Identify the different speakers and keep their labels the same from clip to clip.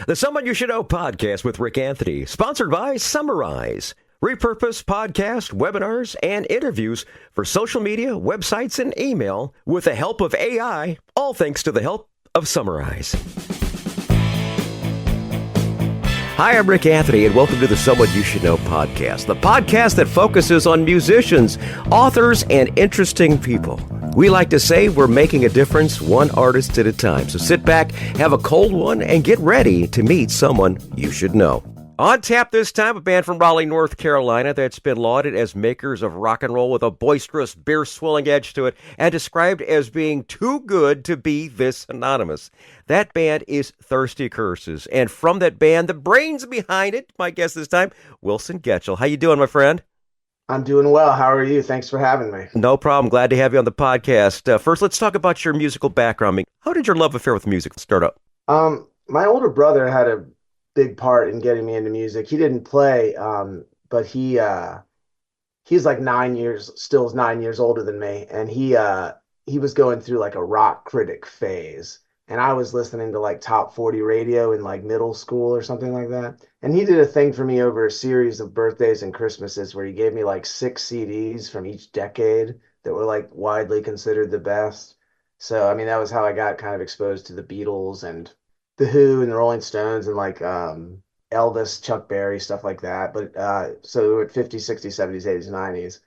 Speaker 1: The Someone You Should Know podcast with Rick Anthony, sponsored by Summarize. Repurpose podcast, webinars, and interviews for social media, websites, and email with the help of AI, all thanks to the help of Summarize. Hi, I'm Rick Anthony, and welcome to the Someone You Should Know podcast, the podcast that focuses on musicians, authors, and interesting people. We like to say we're making a difference one artist at a time. So sit back, have a cold one, and get ready to meet someone you should know. On tap this time, a band from Raleigh, North Carolina that's been lauded as makers of rock and roll with a boisterous, beer-swilling edge to it and described as being too good to be this anonymous. That band is Thirsty Curses, and from that band, the brains behind it, my guest this time, Wilson Getchell. How you doing, my friend?
Speaker 2: I'm doing well. How are you? Thanks for having me.
Speaker 1: No problem. Glad to have you on the podcast. First, let's talk about your musical background. How did your love affair with music start up?
Speaker 2: My older brother had a big part in getting me into music. He didn't play, but he's like 9 years, still is 9 years older than me, and he was going through like a rock critic phase. And I was listening to like top 40 radio in like middle school or something like that. And he did a thing for me over a series of birthdays and Christmases where he gave me like 6 CDs from each decade that were like widely considered the best. So, I mean, that was how I got kind of exposed to the Beatles and the Who and the Rolling Stones and like Elvis, Chuck Berry, stuff like that. But so at 50s, 60s, 70s, 80s, 90s.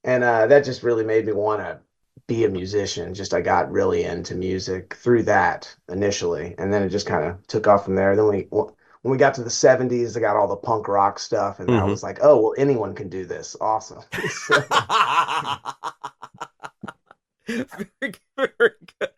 Speaker 2: And that just really made me want to be a musician. Just I got really into music through that initially, and then it just kind of took off from there. Then when we got to the 70s, I got all the punk rock stuff, and I was like, oh, well, anyone can do this. Awesome.
Speaker 1: Very, very good.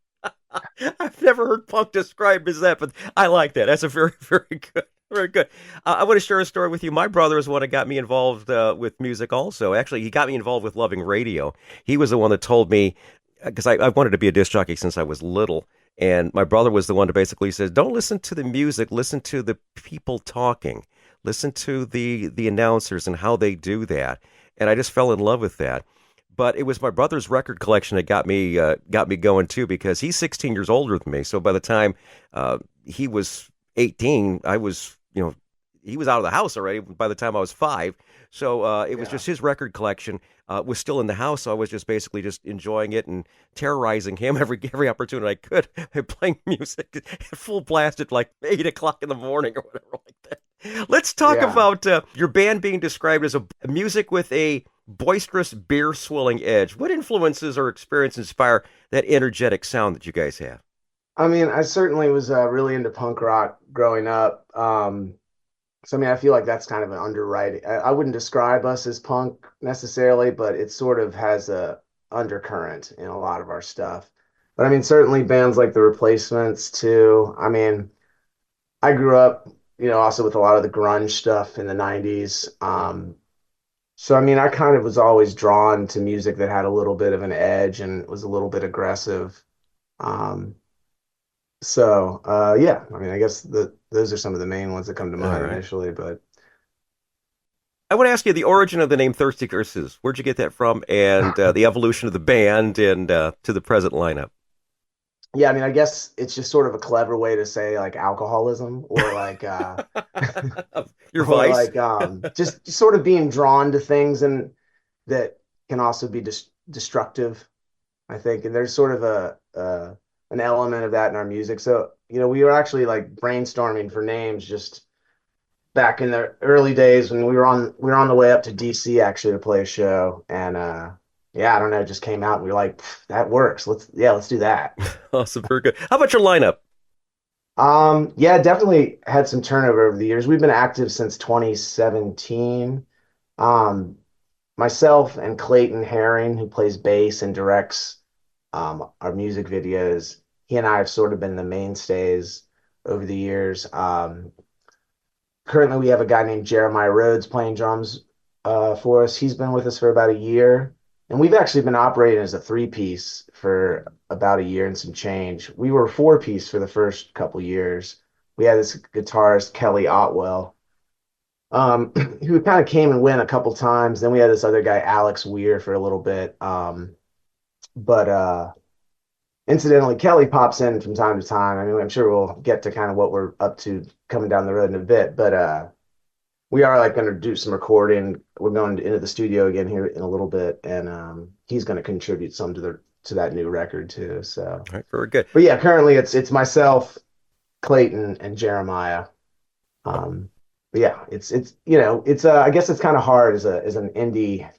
Speaker 1: I've never heard punk described as that, but I like that. That's a very, very good. Very good. I want to share a story with you. My brother is the one that got me involved with music also. Actually, he got me involved with loving radio. He was the one that told me, because I wanted to be a disc jockey since I was little, and my brother was the one that basically says, don't listen to the music, listen to the people talking. Listen to the announcers and how they do that. And I just fell in love with that. But it was my brother's record collection that got me going too, because he's 16 years older than me. So by the time he was 18, I was, he was out of the house already by the time I was 5. So it was just his record collection was still in the house. So I was just basically just enjoying it and terrorizing him every opportunity I could, playing music at full blast at like 8 o'clock in the morning or whatever like that. Let's talk about your band being described as a music with a boisterous, beer-swilling edge. What influences or experience inspire that energetic sound that you guys have?
Speaker 2: I mean, I certainly was really into punk rock growing up. So, I mean, I feel like that's kind of an underwriting. I wouldn't describe us as punk necessarily, but it sort of has a undercurrent in a lot of our stuff. But I mean, certainly bands like The Replacements too. I mean, I grew up, also with a lot of the grunge stuff in the 90s. So, I mean, I kind of was always drawn to music that had a little bit of an edge and was a little bit aggressive. Yeah, I mean, I guess those are some of the main ones that come to mind initially, but
Speaker 1: I want to ask you the origin of the name Thirsty Curses. Where'd you get that from? And the evolution of the band and to the present lineup.
Speaker 2: Yeah, I mean, I guess it's just sort of a clever way to say like alcoholism or like
Speaker 1: your
Speaker 2: or
Speaker 1: vice.
Speaker 2: like just sort of being drawn to things and that can also be destructive, I think. And there's sort of an element of that in our music. So, we were actually like brainstorming for names just back in the early days when we were on the way up to DC actually to play a show. And I don't know, it just came out and we were like, that works. Let's do that.
Speaker 1: Awesome, very good. How about your lineup?
Speaker 2: Yeah, definitely had some turnover over the years. We've been active since 2017. Myself and Clayton Herring, who plays bass and directs our music videos, he and I have sort of been the mainstays over the years. Currently, we have a guy named Jeremiah Rhodes playing drums for us. He's been with us for about a year. And we've actually been operating as a 3-piece for about a year and some change. We were a 4-piece for the first couple years. We had this guitarist, Kelly Otwell, who kind of came and went a couple times. Then we had this other guy, Alex Weir, for a little bit. But Incidentally, Kelly pops in from time to time. I mean, I'm sure we'll get to kind of what we're up to coming down the road in a bit, but we are like going to do some recording. We're going into the studio again here in a little bit, and he's going to contribute some to that new record too. So,
Speaker 1: All right, very good.
Speaker 2: but yeah, currently it's myself, Clayton, and Jeremiah. But yeah, it's it's I guess it's kind of hard as an indie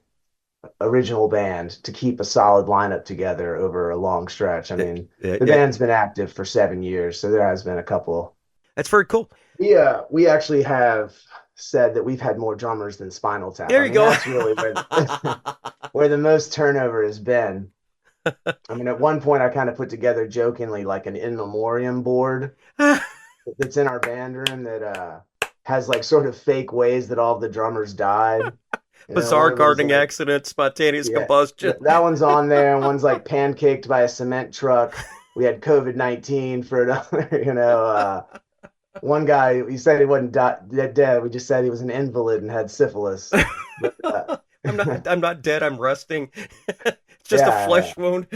Speaker 2: original band to keep a solid lineup together over a long stretch. I mean, the
Speaker 1: Yeah,
Speaker 2: band's been active for 7 years, so there has been a couple.
Speaker 1: that's very cool.
Speaker 2: We actually have said that we've had more drummers than Spinal Tap.
Speaker 1: There
Speaker 2: I
Speaker 1: you
Speaker 2: mean,
Speaker 1: go.
Speaker 2: that's really where the most turnover has been. I mean, at one point I kind of put together jokingly like an in memoriam board that's in our band room that has like sort of fake ways that all of the drummers died.
Speaker 1: Bizarre
Speaker 2: One of them's
Speaker 1: gardening
Speaker 2: like,
Speaker 1: accident, spontaneous
Speaker 2: yeah,
Speaker 1: combustion.
Speaker 2: that one's on there. And one's like pancaked by a cement truck. We had COVID-19 for another, one guy, he said he wasn't dead. We just said he was an invalid and had syphilis. But,
Speaker 1: I'm not dead. I'm resting. It's just a
Speaker 2: yeah.
Speaker 1: flesh wound.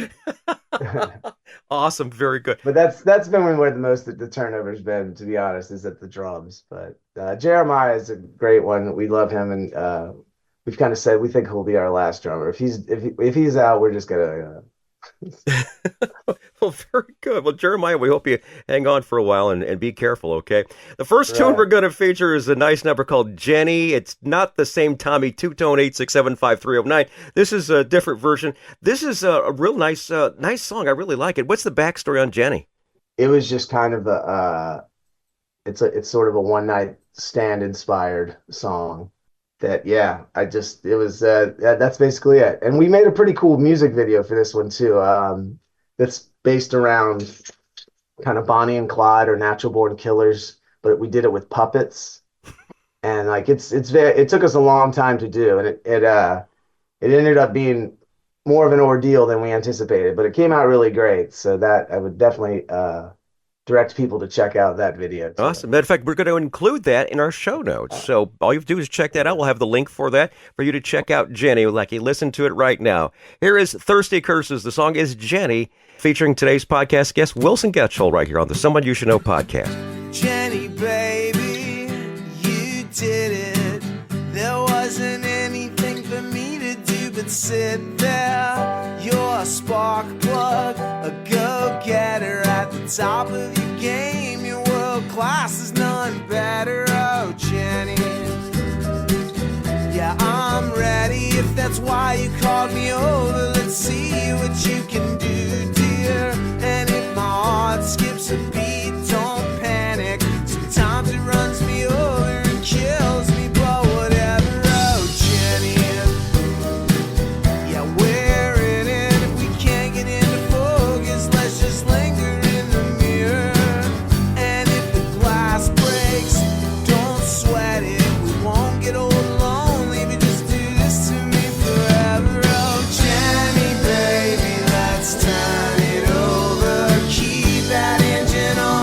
Speaker 1: Awesome. Very good.
Speaker 2: But that's been where the most the turnover's been, to be honest, is at the drums. But Jeremiah is a great one. We love him, and we've kind of said we think he'll be our last drummer. If he's out, we're just gonna.
Speaker 1: Well, very good. Well, Jeremiah, we hope you hang on for a while and be careful, okay? The first tune
Speaker 2: Right.
Speaker 1: we're going to feature is a nice number called Jenny. It's not the same Tommy two-tone 8675309. This is a different version. This is a real nice nice song. I really like it. What's the backstory on Jenny?
Speaker 2: It was just kind of it's sort of a one night stand inspired song that yeah it was that's basically it, and we made a pretty cool music video for this one too, that's based around kind of Bonnie and Clyde or Natural Born Killers, but we did it with puppets, and like it took us a long time to do, and it ended up being more of an ordeal than we anticipated, but it came out really great. So that I would definitely direct people to check out that video too.
Speaker 1: Awesome. Matter of fact, we're going to include that in our show notes. So all you have to do is check that out. We'll have the link for that for you to check out Jenny. Like you listen to it right now. Here is Thirsty Curses. The song is Jenny, featuring today's podcast guest, Wilson Getchell, right here on the Someone You Should Know podcast.
Speaker 3: Jenny, baby, you did it. There wasn't anything for me to do but sit there. You're a spark plug, a go-getter at the top of your game. Your world class is none better. Oh, Jenny, yeah, I'm ready. If that's why you called me over, let's see what you can do, dear. And if my heart skips a beat, don't panic. Sometimes it runs me over and kills me, but whatever. Oh, Jenny, yeah, we're in it. If we can't get into focus, let's just linger in the mirror. And if the glass breaks, don't sweat it. We won't get old and lonely, but just do this to me forever. Oh, Jenny, baby, let's turn it over. Keep that engine on.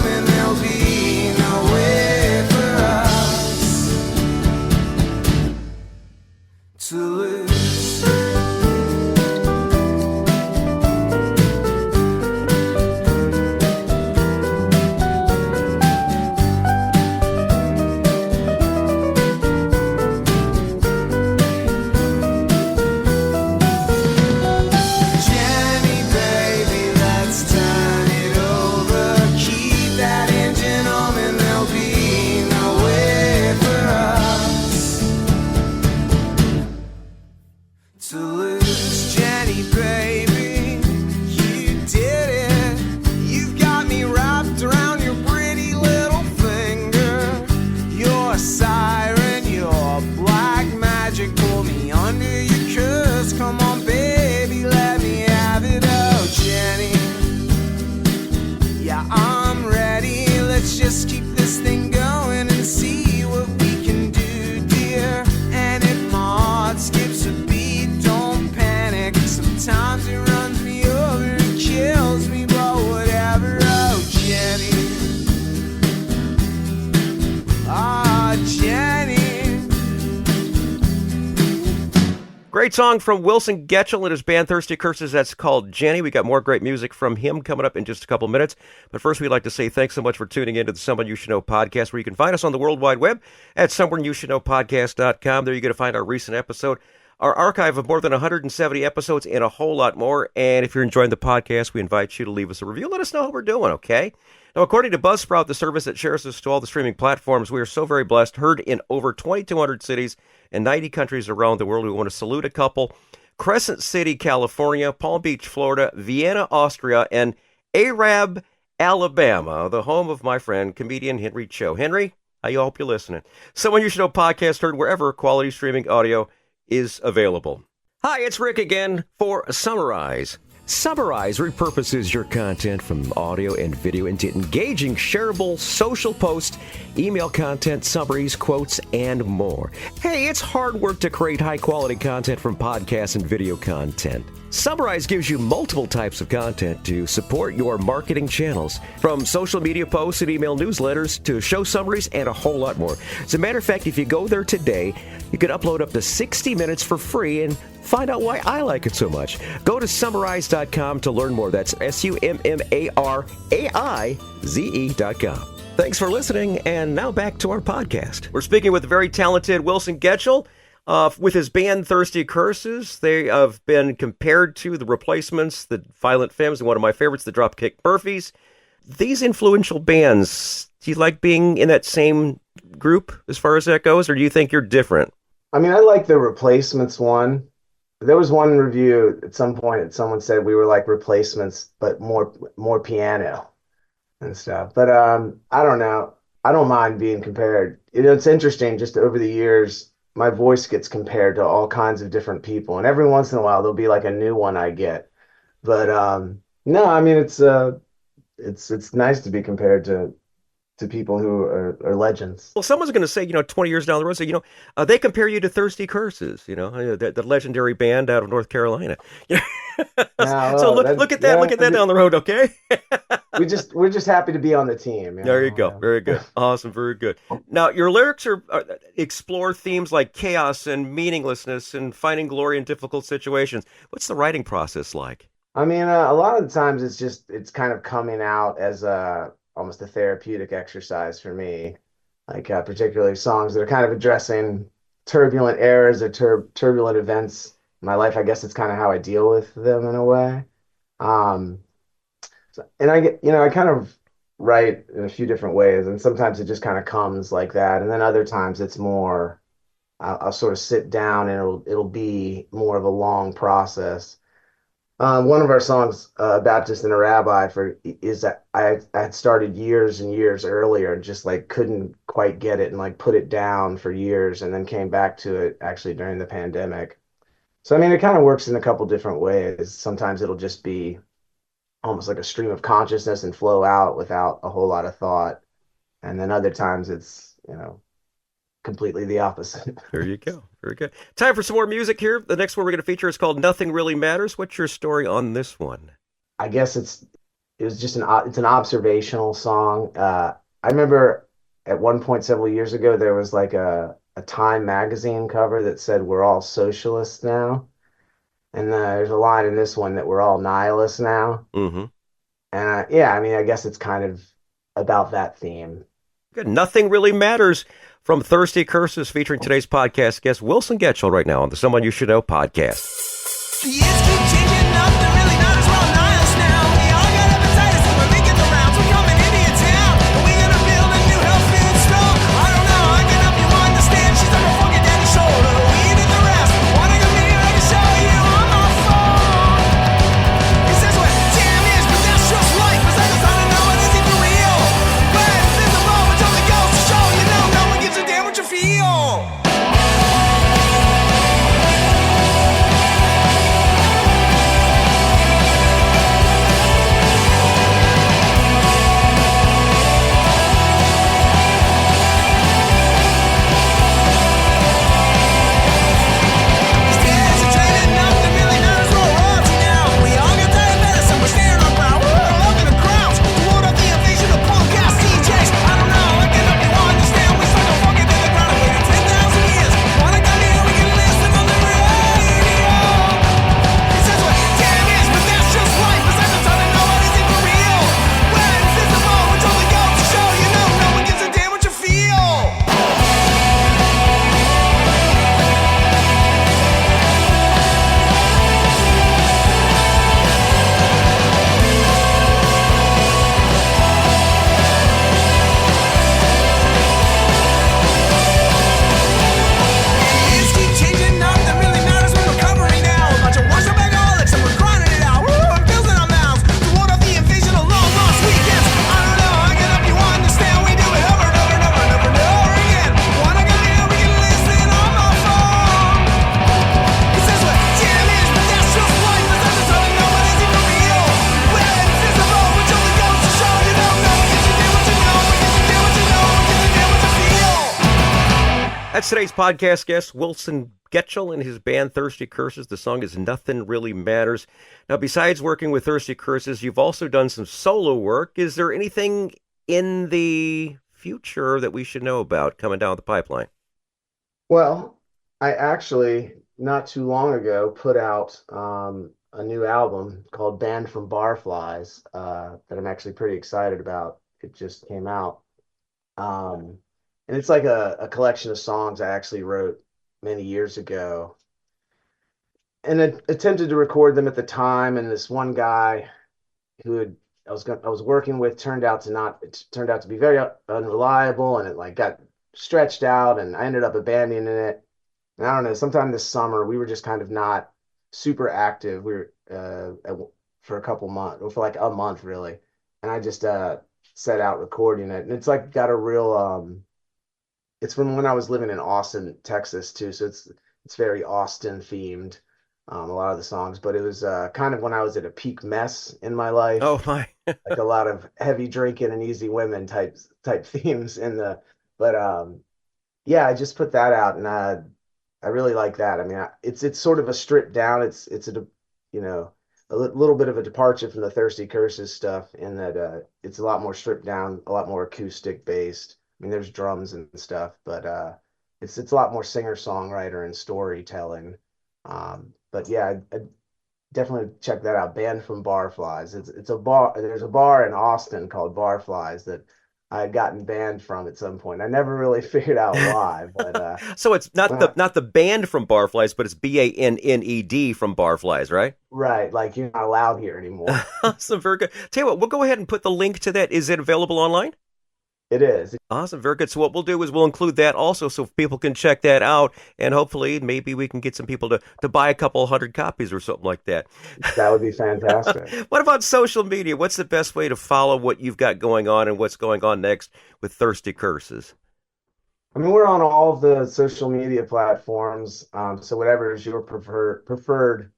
Speaker 1: Great song from Wilson Getchell and his band Thirsty Curses. That's called Jenny. We got more great music from him coming up in just a couple minutes. But first, we'd like to say thanks so much for tuning into the Someone You Should Know podcast, where you can find us on the World Wide Web at someoneyoushouldknowpodcast.com. There you get to find our recent episode, our archive of more than 170 episodes, and a whole lot more. And if you're enjoying the podcast, we invite you to leave us a review. Let us know how we're doing, okay? Now, according to Buzzsprout, the service that shares us to all the streaming platforms, we are so very blessed, heard in over 2,200 cities and 90 countries around the world. We want to salute a couple: Crescent City, California; Palm Beach, Florida; Vienna, Austria; and Arab, Alabama, the home of my friend, comedian Henry Cho. Henry, I hope you're listening. Someone You Should Know podcast, heard wherever quality streaming audio is available. Hi, it's Rick again for Summarize. Summarize repurposes your content from audio and video into engaging, shareable social posts, email content, summaries, quotes, and more. Hey, it's hard work to create high-quality content from podcasts and video content. Summarize gives you multiple types of content to support your marketing channels, from social media posts and email newsletters to show summaries and a whole lot more. As a matter of fact, if you go there today, you can upload up to 60 minutes for free and find out why I like it so much. Go to summarize.com to learn more. That's SUMMARAIZE.com. Thanks for listening, and now back to our podcast. We're speaking with the very talented Wilson Getchell. With his band Thirsty Curses, they have been compared to the Replacements, the Violent Femmes, and one of my favorites, the Dropkick Murphys. These influential bands, do you like being in that same group as far as that goes, or do you think you're different?
Speaker 2: I mean, I like the Replacements one. There was one review at some point that someone said we were like Replacements, but more piano and stuff. But I don't know. I don't mind being compared. You know, it's interesting, just over the years, my voice gets compared to all kinds of different people, and every once in a while there'll be like a new one I get. But no, I mean, it's nice to be compared to people who are legends.
Speaker 1: Well, someone's going to say, 20 years down the road, say, they compare you to Thirsty Curses, the legendary band out of North Carolina. So look at that, yeah, look at that down the road, okay?
Speaker 2: we're just happy to be on the team.
Speaker 1: There you go. Very good. Awesome. Very good. Now, your lyrics explore themes like chaos and meaninglessness and finding glory in difficult situations. What's the writing process like?
Speaker 2: I mean, a lot of the times it's kind of coming out as almost a therapeutic exercise for me, like particularly songs that are kind of addressing turbulent eras or turbulent events in my life. I guess it's kind of how I deal with them in a way. And I kind of write in a few different ways, and sometimes it just kind of comes like that, and then other times it's more I'll sort of sit down and it'll be more of a long process. One of our songs, Baptist and a Rabbi, is that I had started years and years earlier and just like couldn't quite get it and like put it down for years, and then came back to it actually during the pandemic. So, I mean, it kind of works in a couple different ways. Sometimes it'll just be almost like a stream of consciousness and flow out without a whole lot of thought. And then other times it's, completely the opposite.
Speaker 1: There you go. Very good. Time for some more music here. The next one we're going to feature is called Nothing Really Matters. What's your story on this one?
Speaker 2: I guess it's an observational song. I remember at one point several years ago, there was like a Time magazine cover that said we're all socialists now. And there's a line in this one that we're all nihilists now.
Speaker 1: Mm-hmm.
Speaker 2: And I guess it's kind of about that theme.
Speaker 1: Good. Nothing Really Matters from Thirsty Curses, featuring today's podcast guest Wilson Getchell right now on the Someone You Should Know podcast.
Speaker 3: The years keep changing, nothing really matters. We're all nihilists now. We all got hepatitis and we're making the rounds. We're coming into your town. Are we gonna build a new health food store? I don't know. I can help you understand. She's like a fucking daddy's shoulder. We eating the rest. Wanna come here? I can show you on my phone. He says what damn is, but that's just life. 'Cause I just don't know it isn't for real. But there's a moment only goes to show you know no one gives a damn what you feel.
Speaker 1: That's today's podcast guest, Wilson Getchell, and his band Thirsty Curses. The song is Nothing Really Matters. Now, besides working with Thirsty Curses, you've also done some solo work. Is there anything in the future that we should know about coming down the pipeline?
Speaker 2: Well, I actually not too long ago put out a new album called Banned from Barflies that I'm actually pretty excited about. It just came out. And it's like a collection of songs I actually wrote many years ago. And I attempted to record them at the time, and this one guy who had I was working with it turned out to be very unreliable, and it like got stretched out, and I ended up abandoning it. And I don't know, sometime this summer we were just kind of not super active. We were for a couple months, or for like a month really, and I just set out recording it, and it's like got a real it's from when I was living in Austin, Texas too, so it's very Austin themed. A lot of the songs, but it was kind of when I was at a peak mess in my life,
Speaker 1: Oh, my.
Speaker 2: like a lot of heavy drinking and easy women type themes in the. But yeah, I just put that out, and I really like that. I mean, it's sort of a stripped down. It's you know little bit of a departure from the Thirsty Curses stuff in that it's a lot more stripped down, a lot more acoustic based. I mean, there's drums and stuff, but it's a lot more singer songwriter and storytelling. But yeah, I definitely check that out. Banned from Barflies. It's a bar. There's a bar in Austin called Barflies that I had gotten banned from at some point. I never really figured out why, but
Speaker 1: So it's not
Speaker 2: when
Speaker 1: the
Speaker 2: I,
Speaker 1: not the band from Barflies, but it's Banned from Barflies, right?
Speaker 2: right, like you're not allowed here anymore.
Speaker 1: Awesome, very good. Tell you what, we'll go ahead and put the link to that. Is it available online?
Speaker 2: It is.
Speaker 1: Awesome, very good. So what we'll do is we'll include that also, so people can check that out, and hopefully maybe we can get some people to buy a couple hundred copies or something like that.
Speaker 2: That would be fantastic.
Speaker 1: What about social media? What's the best way to follow what you've got going on and what's going on next with Thirsty Curses?
Speaker 2: I mean, we're on all of the social media platforms, so whatever is your preferred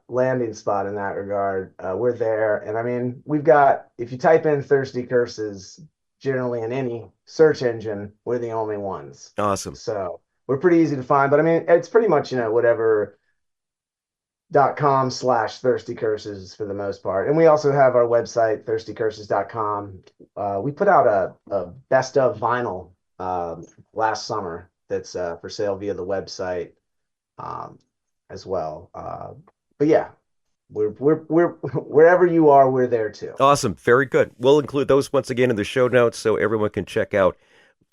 Speaker 2: landing spot in that regard, we're there. And I mean, we've got if you type in Thirsty Curses, generally in any search engine, we're the only ones.
Speaker 1: Awesome.
Speaker 2: So we're pretty easy to find. But I mean, it's pretty much whatever .com/thirsty curses for the most part. And we also have our website, thirstycurses.com. We put out a best of vinyl last summer that's for sale via the website um, as well. But yeah, we're wherever you are, we're there too.
Speaker 1: Awesome. Very good. We'll include those once again in the show notes so everyone can check out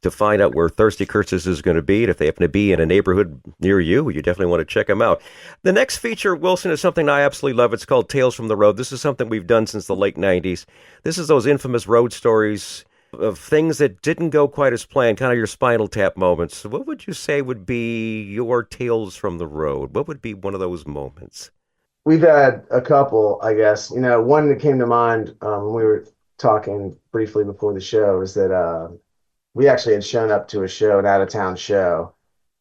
Speaker 1: to find out where Thirsty Curses is going to be. And if they happen to be in a neighborhood near you, you definitely want to check them out. The next feature, Wilson, is something I absolutely love. It's called Tales from the Road. This is something we've done since the late 90s. This is those infamous road stories of things that didn't go quite as planned, kind of your Spinal Tap moments. What would you say would be your Tales from the Road? What would be one of those moments?
Speaker 2: We've had a couple, I guess. One that came to mind when we were talking briefly before the show is that we actually had shown up to a show, an out of town show,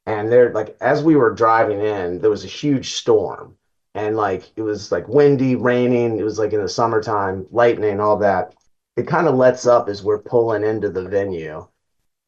Speaker 2: and there, like, as we were driving in, there was a huge storm, and like it was like windy, raining. It was like in the summertime, lightning, all that. It kind of lets up as we're pulling into the venue,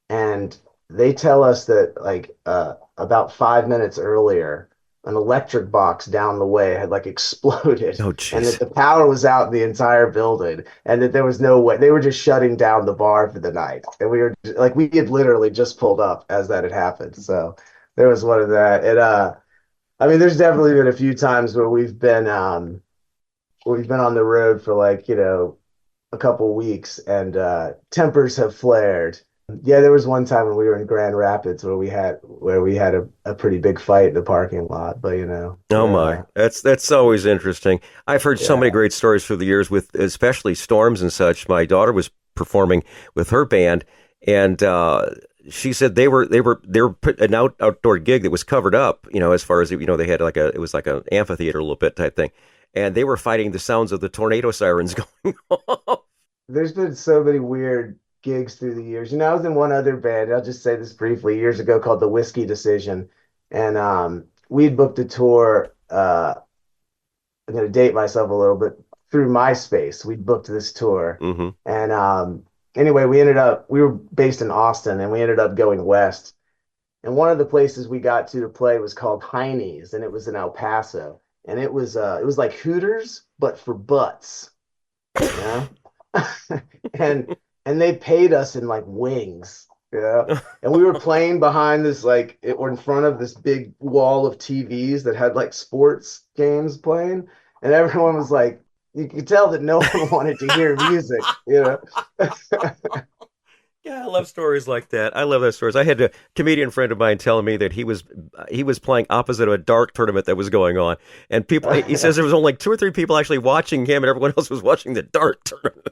Speaker 2: and they tell us that like about 5 minutes earlier, an electric box down the way had like exploded,
Speaker 1: Oh,
Speaker 2: and that
Speaker 1: jeez.
Speaker 2: the power was out in the entire building, and that there was no way they were just shutting down the bar for the night. And we were like, we had literally just pulled up as that had happened. So there was one of that. And I mean, there's definitely been a few times where we've been on the road for like a couple weeks, and tempers have flared. Yeah, there was one time when we were in Grand Rapids where we had a pretty big fight in the parking lot, but
Speaker 1: Oh my, that's always interesting. I've heard so many
Speaker 2: yeah.
Speaker 1: great stories through the years with especially storms and such. My daughter was performing with her band, and she said they were put an outdoor gig that was covered up. As far as they had like it was like an amphitheater a little bit type thing, and they were fighting the sounds of the tornado sirens going off.
Speaker 2: There's been so many weird gigs through the years. I was in one other band, I'll just say this briefly, years ago called The Whiskey Decision. And we'd booked a tour. I'm going to date myself a little bit through MySpace. We booked this tour.
Speaker 1: Hmm.
Speaker 2: And anyway, we were based in Austin, and we ended up going west. And one of the places we got to play was called Heine's, and it was in El Paso. And it was like Hooters, but for butts, you know? and and they paid us in like wings, yeah. And we were playing behind this or in front of this big wall of TVs that had like sports games playing, and everyone was like, you could tell that no one wanted to hear music, you know.
Speaker 1: Yeah, I love stories like that. I love those stories. I had a comedian friend of mine telling me that he was playing opposite of a dart tournament that was going on, and people. He says there was only like two or three people actually watching him, and everyone else was watching the dart tournament.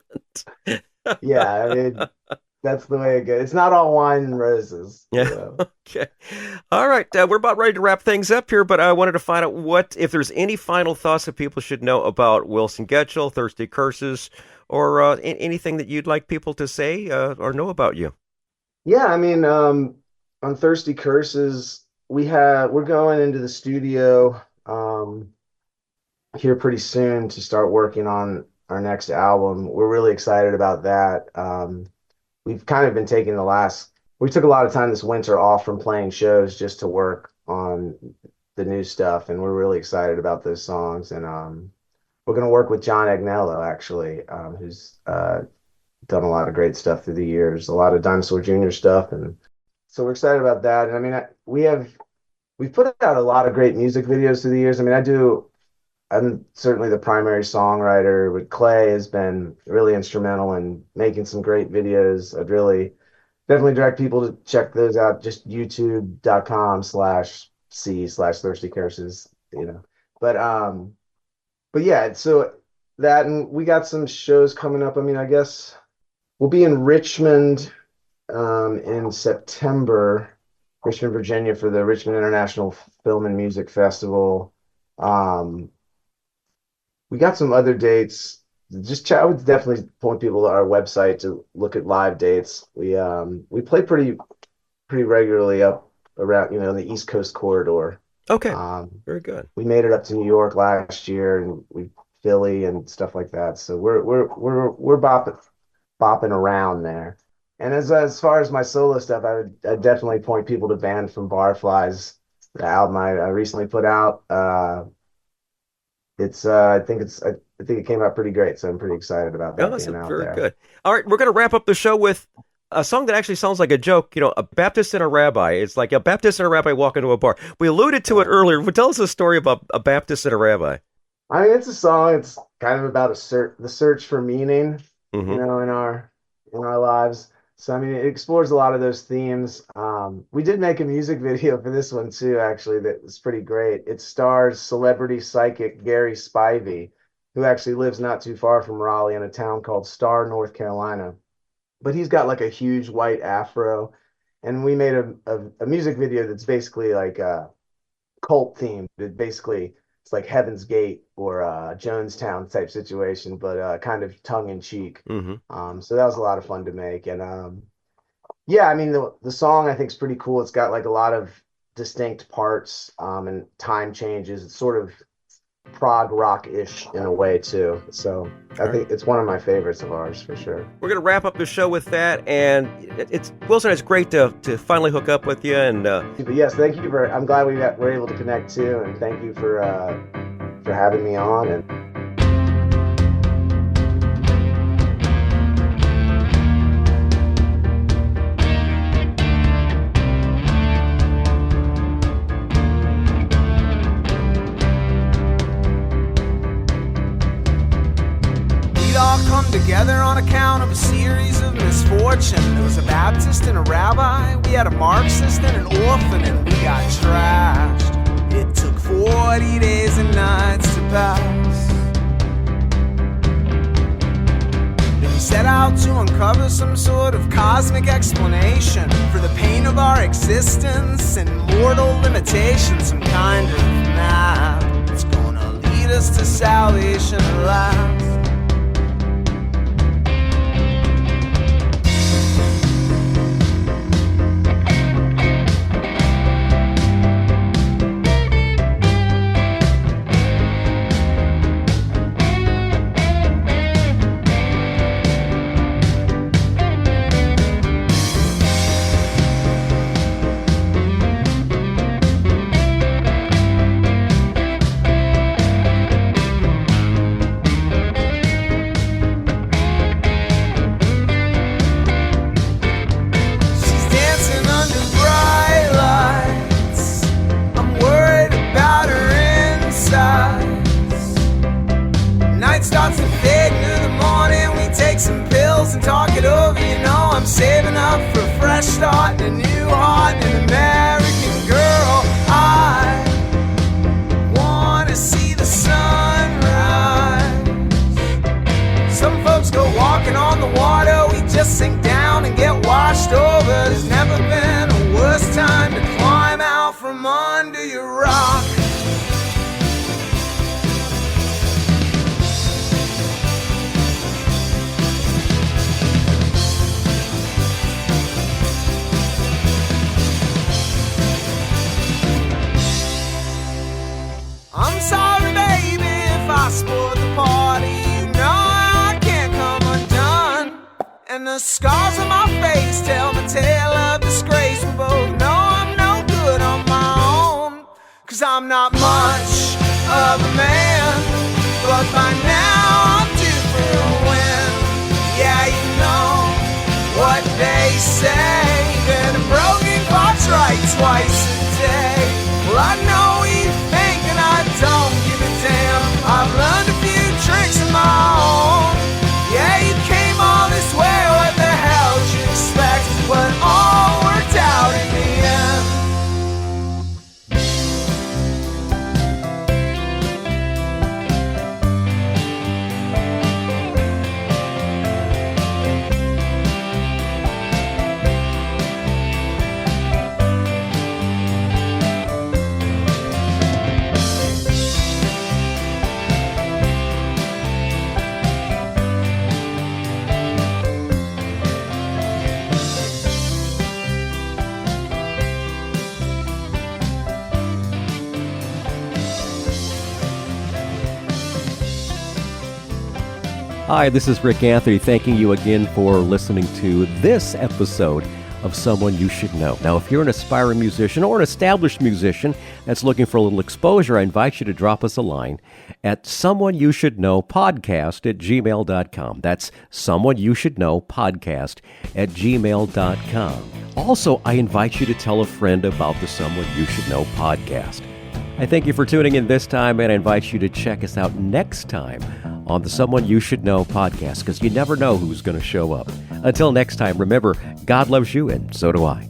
Speaker 2: Yeah, I mean, that's the way it goes. It's not all wine and roses.
Speaker 1: Yeah.
Speaker 2: So.
Speaker 1: Okay. All right. We're about ready to wrap things up here, but I wanted to find out if there's any final thoughts that people should know about Wilson Getchell, Thirsty Curses, or anything that you'd like people to say or know about you.
Speaker 2: Yeah, I mean, on Thirsty Curses, we're going into the studio here pretty soon to start working on our next album. We're really excited about that. We've kind of been we took a lot of time this winter off from playing shows just to work on the new stuff, and we're really excited about those songs. And we're going to work with John Agnello, actually, who's done a lot of great stuff through the years, a lot of Dinosaur Jr. stuff. And so we're excited about that. And I mean, we've put out a lot of great music videos through the years. I mean, I'm certainly the primary songwriter, but Clay has been really instrumental in making some great videos. I'd really definitely direct people to check those out. Just youtube.com/c/thirsty curses, you know. But yeah, so that, and we got some shows coming up. I mean, I guess we'll be in Richmond in September, Richmond, Virginia, for the Richmond International Film and Music Festival. We got some other dates. I would definitely point people to our website to look at live dates. We play pretty regularly up around, in the East Coast corridor.
Speaker 1: Okay, very good.
Speaker 2: We made it up to New York last year, and Philly and stuff like that. So we're bopping around there. And as far as my solo stuff, I'd definitely point people to Band from Barflies, the album I recently put out. I think it came out pretty great, so I'm pretty excited about that being out
Speaker 1: very
Speaker 2: there.
Speaker 1: Good. All right, we're going to wrap up the show with a song that actually sounds like a joke. A Baptist and a rabbi. It's like a Baptist and a rabbi walk into a bar. We alluded to it earlier. Tell us a story about a Baptist and a rabbi.
Speaker 2: I mean, it's a song. It's kind of about the search for meaning,
Speaker 1: Mm-hmm.
Speaker 2: in our lives. So I mean, it explores a lot of those themes. We did make a music video for this one too, actually, that was pretty great. It stars celebrity psychic Gary Spivey, who actually lives not too far from Raleigh in a town called Starr, North Carolina. But he's got like a huge white afro, and we made a music video that's basically like cult themed. It's like Heaven's Gate or Jonestown type situation, but kind of tongue in cheek.
Speaker 1: Mm-hmm.
Speaker 2: So that was a lot of fun to make. And yeah, I mean, the song I think is pretty cool. It's got like a lot of distinct parts and time changes. It's sort of prog rock-ish in a way too. So I think it's one of my favorites of ours for sure.
Speaker 1: We're going to wrap up the show with that, and Wilson, it's great to finally hook up with you. And
Speaker 2: but yes, thank you I'm glad we're able to connect too, and thank you for having me on. And
Speaker 3: come together on account of a series of misfortune. There was a Baptist and a rabbi, we had a Marxist and an orphan, and we got trashed. It took 40 days and nights to pass. Then we set out to uncover some sort of cosmic explanation for the pain of our existence and mortal limitations, some kind of map that's gonna lead us to salvation at last. talk it over, you know I'm saving up for a fresh start and a new heart and an American girl. I wanna see the sunrise. Some folks go walking on the water, we just sink down and get washed over. There's never been a worse time to climb out from under your rock. I'm sorry, baby, if I spoiled the party. You know I can't come undone. And the scars on my face tell my tale of disgrace. We both know I'm no good on my own, 'cause I'm not much of a man, but by now I'm due for a win. Yeah, you know what they say, that a broken clock's right twice a day. Well, I know you think and I don't give a damn. I've learned a few tricks of my own. Yeah, you came all this way, what the hell did you expect? But all worked out in the end.
Speaker 1: Hi, this is Rick Anthony, thanking you again for listening to this episode of Someone You Should Know. Now, if you're an aspiring musician or an established musician that's looking for a little exposure, I invite you to drop us a line at someoneyoushouldknowpodcast@gmail.com. That's someoneyoushouldknowpodcast@gmail.com. Also, I invite you to tell a friend about the Someone You Should Know podcast. I thank you for tuning in this time, and I invite you to check us out next time on the Someone You Should Know podcast, because you never know who's going to show up. Until next time, remember, God loves you, and so do I.